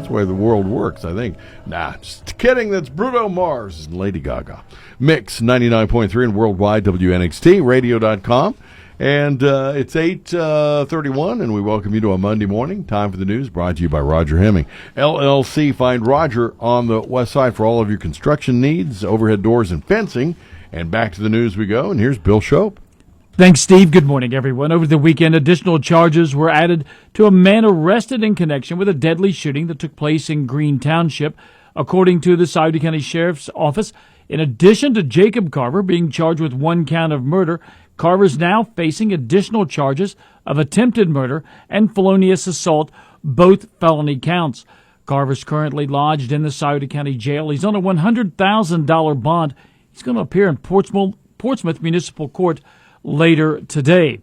That's the way the world works, I think. Nah, just kidding. That's Bruno Mars and Lady Gaga. Mix 99.3 and worldwide, WNXT, radio.com. And it's 8:31, and we welcome you to a Monday morning. Time for the news, brought to you by Roger Hemming. LLC, find Roger on the west side for all of your construction needs, overhead doors and fencing. And back to the news we go, and here's Bill Shope. Thanks, Steve. Good morning, everyone. Over the weekend, additional charges were added to a man arrested in connection with a deadly shooting that took place in Green Township. According to the Sauter County Sheriff's Office, in addition to Jacob Carver being charged with 1 count of murder, Carver's now facing additional charges of attempted murder and felonious assault, both felony counts. Carver's currently lodged in the Sauter County Jail. He's on a $100,000 bond. He's going to appear in Portsmouth Municipal Court later today.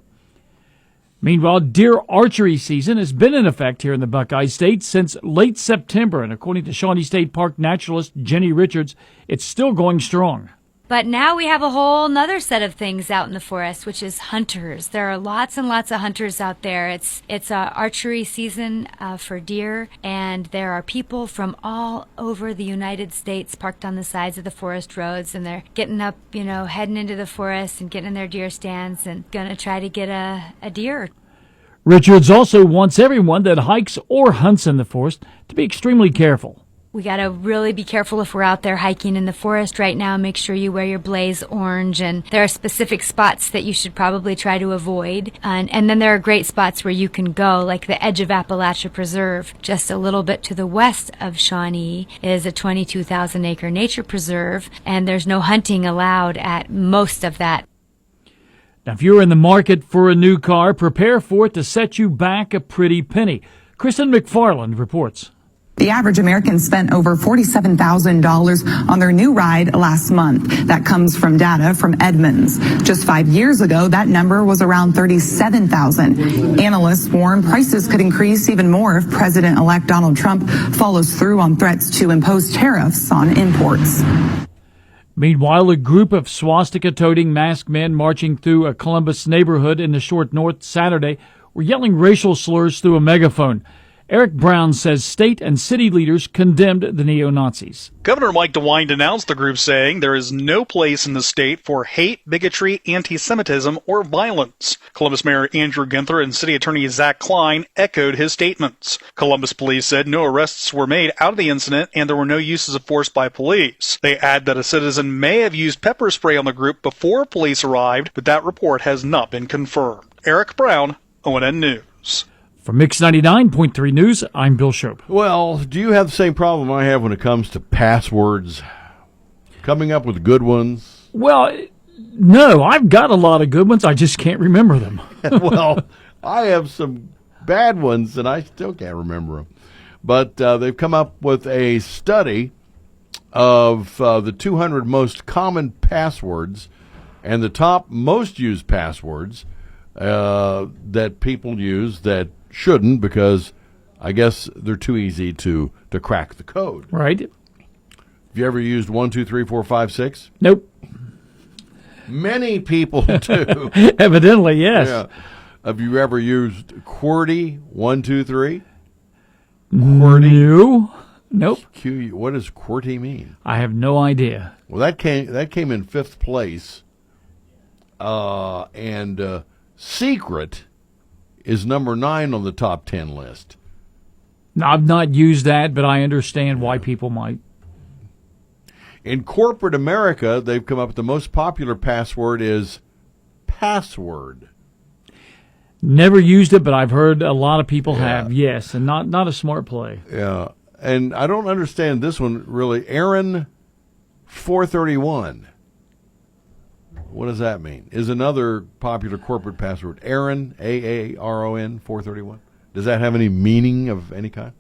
Meanwhile, deer archery season has been in effect here in the Buckeye State since late September, and according to Shawnee State Park naturalist Jenny Richards, it's still going strong. But now we have a whole nother set of things out in the forest, which is hunters. There are lots and lots of hunters out there. It's archery season for deer, and there are people from all over the United States parked on the sides of the forest roads, and they're getting up, heading into the forest and getting in their deer stands and going to try to get a deer. Richards also wants everyone that hikes or hunts in the forest to be extremely careful. We got to really be careful if we're out there hiking in the forest right now. Make sure you wear your blaze orange, and there are specific spots that you should probably try to avoid. And then there are great spots where you can go, like the edge of Appalachia Preserve. Just a little bit to the west of Shawnee is a 22,000-acre nature preserve, and there's no hunting allowed at most of that. Now, if you're in the market for a new car, prepare for it to set you back a pretty penny. Kristen McFarland reports. The average American spent over $47,000 on their new ride last month. That comes from data from Edmunds. Just 5 years ago, that number was around $37,000. Analysts warn prices could increase even more if President-elect Donald Trump follows through on threats to impose tariffs on imports. Meanwhile, a group of swastika-toting masked men marching through a Columbus neighborhood in the Short North Saturday were yelling racial slurs through a megaphone. Eric Brown says state and city leaders condemned the neo-Nazis. Governor Mike DeWine denounced the group, saying there is no place in the state for hate, bigotry, anti-Semitism, or violence. Columbus Mayor Andrew Ginther and City Attorney Zach Klein echoed his statements. Columbus police said no arrests were made out of the incident and there were no uses of force by police. They add that a citizen may have used pepper spray on the group before police arrived, but that report has not been confirmed. Eric Brown, ONN News. For Mix 99.3 News, I'm Bill Shope. Well, do you have the same problem I have when it comes to passwords? Coming up with good ones? Well, no, I've got a lot of good ones. I just can't remember them. Well, I have some bad ones, and I still can't remember them. But they've come up with a study of the 200 most common passwords and the top most used passwords that people use that shouldn't, because I guess they're too easy to crack the code. Right. Have you ever used 1, 2, 3, 4, 5, 6? Nope. Many people do. Evidently, yes. Yeah. Have you ever used QWERTY 1, 2, 3? QWERTY? No. Nope. What does QWERTY mean? I have no idea. Well, that came in 5th place, and Secret is number 9 on the top 10 list. Now, I've not used that, but I understand why people might. In corporate America, they've come up with the most popular password is password. Never used it, but I've heard a lot of people have, yes, and not a smart play. Yeah, and I don't understand this one really. Aaron 431. What does that mean? Is another popular corporate password. Aaron, AARON 431. Does that have any meaning of any kind?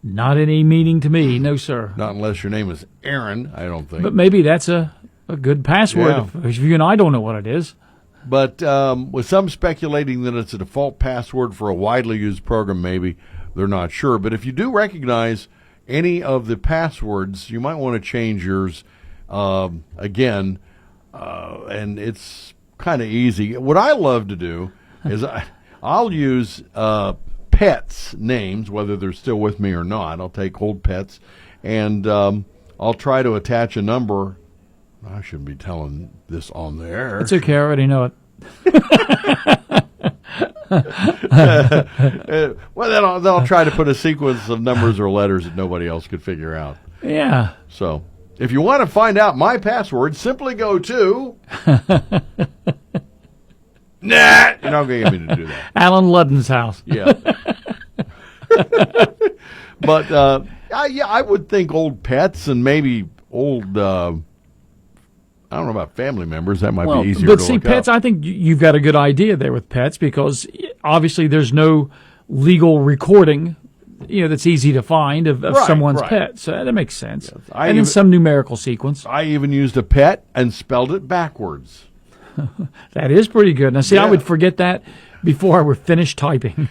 Not any meaning to me, no, sir. Not unless your name is Aaron, I don't think. But maybe that's a good password if you and I don't know what it is. But with some speculating that it's a default password for a widely used program, maybe they're not sure. But if you do recognize any of the passwords, you might want to change yours again. And it's kind of easy. What I love to do is I'll use pets' names, whether they're still with me or not. I'll take old pets, and I'll try to attach a number. I shouldn't be telling this on the air. It's okay. I already know it. Well, then I'll try to put a sequence of numbers or letters that nobody else could figure out. Yeah. So, if you want to find out my password, simply go to... Nah, you're not going to get me to do that. Alan Ludden's house. Yeah. But, I would think old pets and maybe old... I don't know about family members. That might be easier to But see, look pets, up. I think you've got a good idea there with pets because obviously there's no legal recording, that's easy to find of someone's pet. So that makes sense. Yes. And in some numerical sequence. I even used a pet and spelled it backwards. That is pretty good. Now, see, I would forget that before I were finished typing.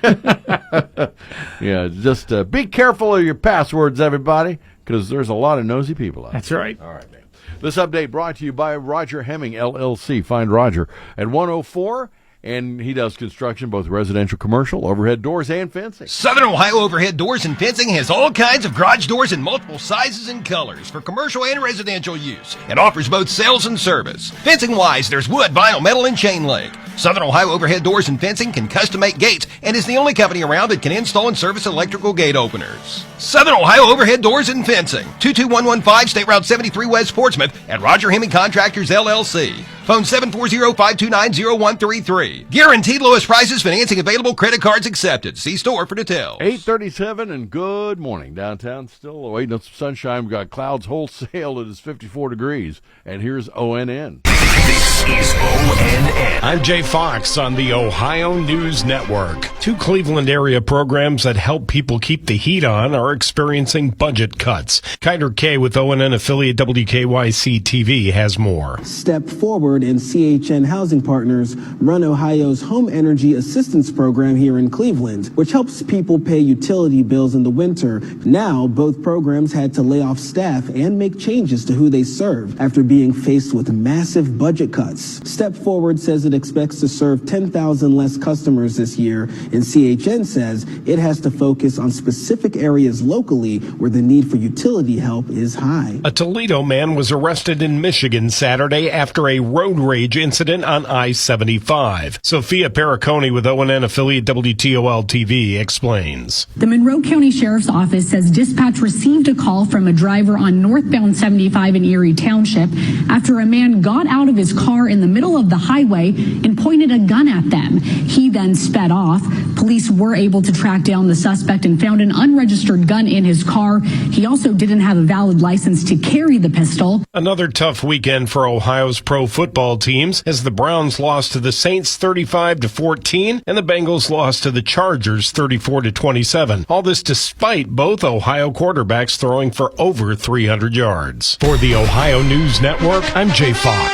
Yeah, just be careful of your passwords, everybody, because there's a lot of nosy people out there. That's right. All right, man. This update brought to you by Roger Hemming, LLC. Find Roger at 104, and he does construction, both residential, commercial, overhead doors, and fencing. Southern Ohio Overhead Doors and Fencing has all kinds of garage doors in multiple sizes and colors for commercial and residential use and offers both sales and service. Fencing-wise, there's wood, vinyl, metal, and chain link. Southern Ohio Overhead Doors and Fencing can custom make gates and is the only company around that can install and service electrical gate openers. Southern Ohio Overhead Doors and Fencing, 22115 State Route 73 West Portsmouth at Roger Hemming Contractors, LLC. Phone 740-529-0133. Guaranteed lowest prices, financing available, credit cards accepted. See store for details. 8:37 and good morning. Downtown still waiting on some sunshine. We've got clouds wholesale. It is 54 degrees. And here's ONN. This is ONN. I'm Jay Fox on the Ohio News Network. Two Cleveland area programs that help people keep the heat on are experiencing budget cuts. Kinder K with ONN affiliate WKYC TV has more. Step Forward and CHN Housing Partners run Ohio's Home Energy Assistance Program here in Cleveland, which helps people pay utility bills in the winter. Now, both programs had to lay off staff and make changes to who they serve after being faced with massive budget cuts. Step Forward says it expects to serve 10,000 less customers this year, and CHN says it has to focus on specific areas locally where the need for utility help is high. A Toledo man was arrested in Michigan Saturday after a road rage incident on I-75. Sophia Perricone with ONN affiliate WTOL-TV explains. The Monroe County Sheriff's Office says dispatch received a call from a driver on northbound 75 in Erie Township after a man got out of his car in the middle of the highway and pointed a gun at them. He then sped off. Police were able to track down the suspect and found an unregistered gun in his car. He also didn't have a valid license to carry the pistol. Another tough weekend for Ohio's pro football teams as the Browns lost to the Saints 35-14 and the Bengals lost to the Chargers 34-27. All this despite both Ohio quarterbacks throwing for over 300 yards. For the Ohio News Network, I'm Jay Fox.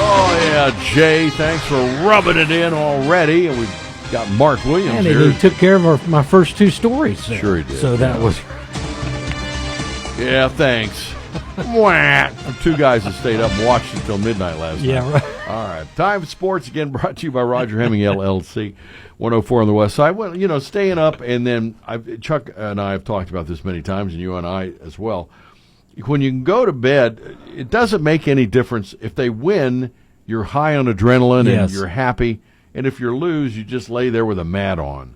Oh, yeah, Jay, thanks for rubbing it in already. And we've got Mark Williams And here. he took care of my first two stories there. Sure he did. So that was... Yeah, thanks. Wah. Two guys that stayed up and watched until midnight last night. Yeah, right. All right. Time for Sports, again, brought to you by Roger Hemming, LLC, 104 on the west side. Well, staying up, and then Chuck and I have talked about this many times, and you and I as well. When you can go to bed, it doesn't make any difference. If they win, you're high on adrenaline and you're happy. And if you lose, you just lay there with a mat on.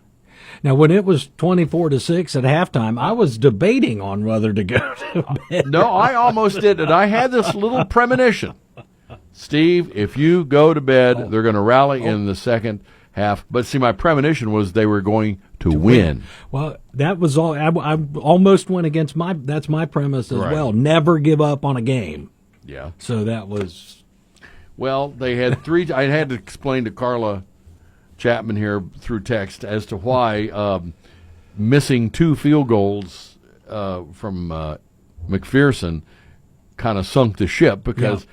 Now, when it was 24-6 at halftime, I was debating on whether to go to bed. No, I almost did it. I had this little premonition. Steve, if you go to bed, they're going to rally in the second half. But see, my premonition was they were going to win. Well, that was all. I almost went against that's my premise as well. Never give up on a game. Yeah. So that was. Well, they had three. I had to explain to Carla Chapman here through text as to why missing two field goals from McPherson kind of sunk the ship, because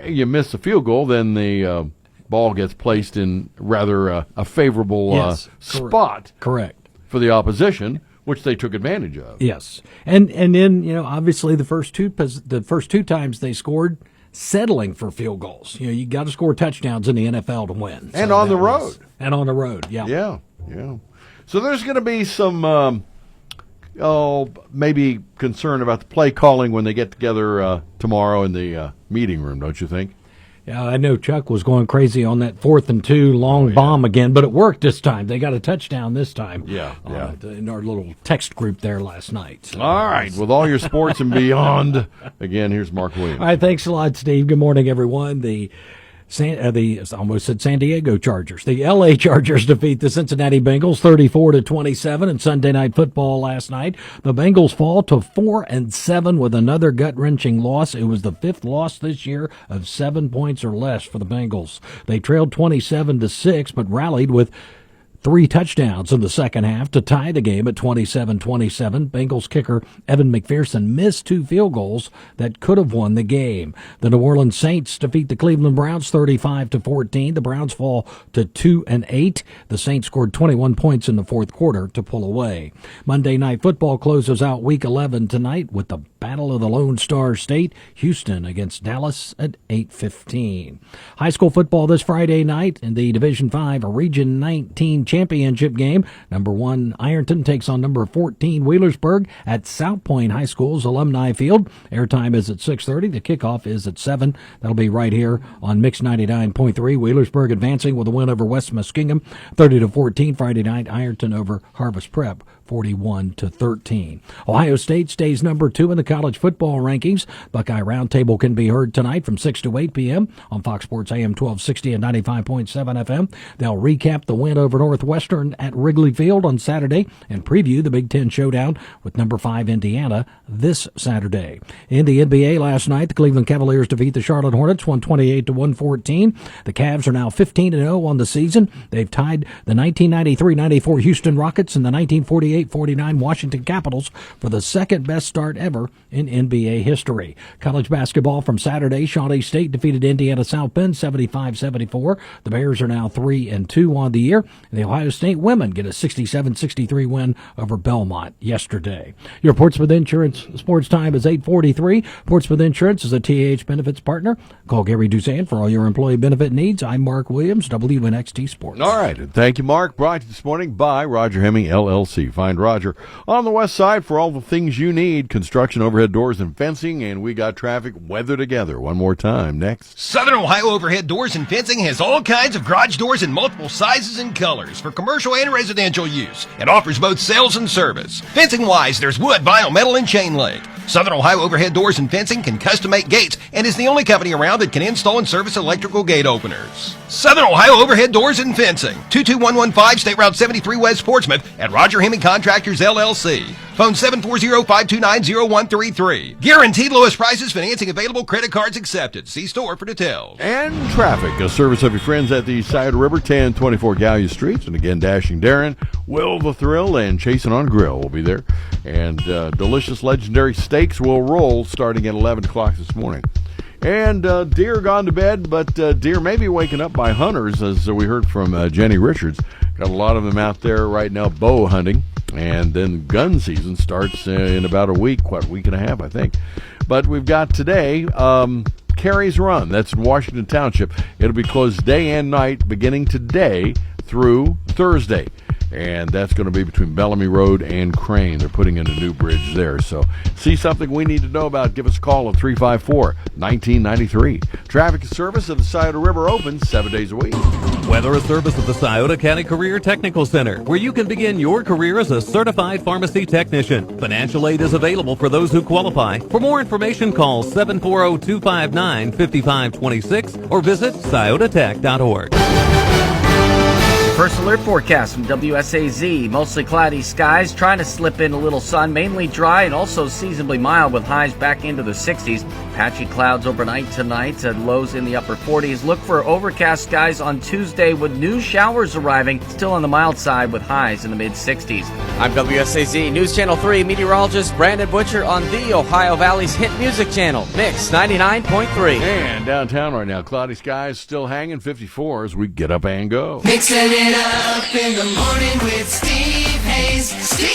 you miss a field goal, then the ball gets placed in rather a favorable spot. Correct. For the opposition, which they took advantage of. Yes, and then obviously the first two times they scored, settling for field goals. You got to score touchdowns in the NFL to win. And on the road. And on the road, Yeah. So there's going to be some, maybe concern about the play calling when they get together tomorrow in the meeting room, don't you think? Yeah, I know Chuck was going crazy on that 4th and 2 long bomb again, but it worked this time. They got a touchdown this time. Yeah. In our little text group there last night. So, all right, with all your sports and beyond, again, here's Mark Williams. All right, thanks a lot, Steve. Good morning, everyone. The I almost said San Diego Chargers. The L.A. Chargers defeat the Cincinnati Bengals 34-27 in Sunday Night Football last night. The Bengals fall to 4-7 with another gut-wrenching loss. It was the 5th loss this year of 7 points or less for the Bengals. They trailed 27-6, but rallied with 3 touchdowns in the second half to tie the game at 27-27. Bengals kicker Evan McPherson missed 2 field goals that could have won the game. The New Orleans Saints defeat the Cleveland Browns 35-14. The Browns fall to 2-8. The Saints scored 21 points in the fourth quarter to pull away. Monday Night Football closes out Week 11 tonight with the Battle of the Lone Star State, Houston against Dallas at 8:15. High school football this Friday night in the Division 5 Region 19 championship game. Number 1 Ironton takes on number 14 Wheelersburg at South Point High School's Alumni Field. Airtime is at 6:30. The kickoff is at 7. That'll be right here on Mix 99.3. Wheelersburg advancing with a win over West Muskingum 30-14 Friday night. Ironton over Harvest Prep 41-13. Ohio State stays number 2 in the college football rankings. Buckeye Roundtable can be heard tonight from 6 to 8 p.m. on Fox Sports AM 1260 and 95.7 FM. They'll recap the win over Northwestern at Wrigley Field on Saturday and preview the Big Ten showdown with number 5 Indiana this Saturday. In the NBA last night, the Cleveland Cavaliers defeat the Charlotte Hornets 128-114. The Cavs are now 15-0 on the season. They've tied the 1993-94 Houston Rockets and the 1948-49 Washington Capitals for the second best start ever in NBA history. College basketball from Saturday, Shawnee State defeated Indiana South Bend 75-74. The Bears are now 3-2 on the year. And the Ohio State women get a 67-63 win over Belmont yesterday. Your Portsmouth Insurance sports time is 8:43. Portsmouth Insurance is a TAH benefits partner. Call Gary Dusan for all your employee benefit needs. I'm Mark Williams, WNXT Sports. All right, and thank you, Mark. Brought to you this morning by Roger Hemming, LLC. Find Roger on the west side for all the things you need, construction, overhead doors, and fencing, and we got traffic weather together. One more time, next. Southern Ohio Overhead Doors and Fencing has all kinds of garage doors in multiple sizes and colors for commercial and residential use. It offers both sales and service. Fencing-wise, there's wood, vinyl, metal, and chain link. Southern Ohio Overhead Doors and Fencing can custom make gates and is the only company around that can install and service electrical gate openers. Southern Ohio Overhead Doors and Fencing, 22115 State Route 73 West Portsmouth at Roger Hemming Contractors LLC. Phone 740-529-0133. Guaranteed lowest prices, financing available, credit cards accepted. See store for details. And traffic, a service of your friends at the Scioto River, 1024 Gallia Street. And again, Dashing Darren, Will the Thrill, and Chasing on Grill will be there. And delicious legendary steaks will roll starting at 11 o'clock this morning. And deer gone to bed, but deer may be waking up by hunters, as we heard from Jenny Richards. Got a lot of them out there right now bow hunting. And then gun season starts in about a week and a half, I think. But we've got today Carey's Run. That's in Washington Township. It'll be closed day and night beginning today through Thursday. And that's going to be between Bellamy Road and Crane. They're putting in a new bridge there. So see something we need to know about, give us a call at 354-1993. Traffic and service of the Scioto River open 7 days a week. Weather a service of the Scioto County Career Technical Center, where you can begin your career as a certified pharmacy technician. Financial aid is available for those who qualify. For more information, call 740-259-5526 or visit sciototech.org. First alert forecast from WSAZ. Mostly cloudy skies, trying to slip in a little sun, mainly dry and also seasonably mild with highs back into the 60s. Patchy clouds overnight tonight and lows in the upper 40s. Look for overcast skies on Tuesday with new showers arriving, still on the mild side with highs in the mid-60s. I'm WSAZ News Channel 3 meteorologist Brandon Butcher on the Ohio Valley's hit music channel, Mix 99.3. And downtown right now, cloudy skies still hanging, 54 as we get up and go. Mixing it up in the morning with Steve Hayes. Steve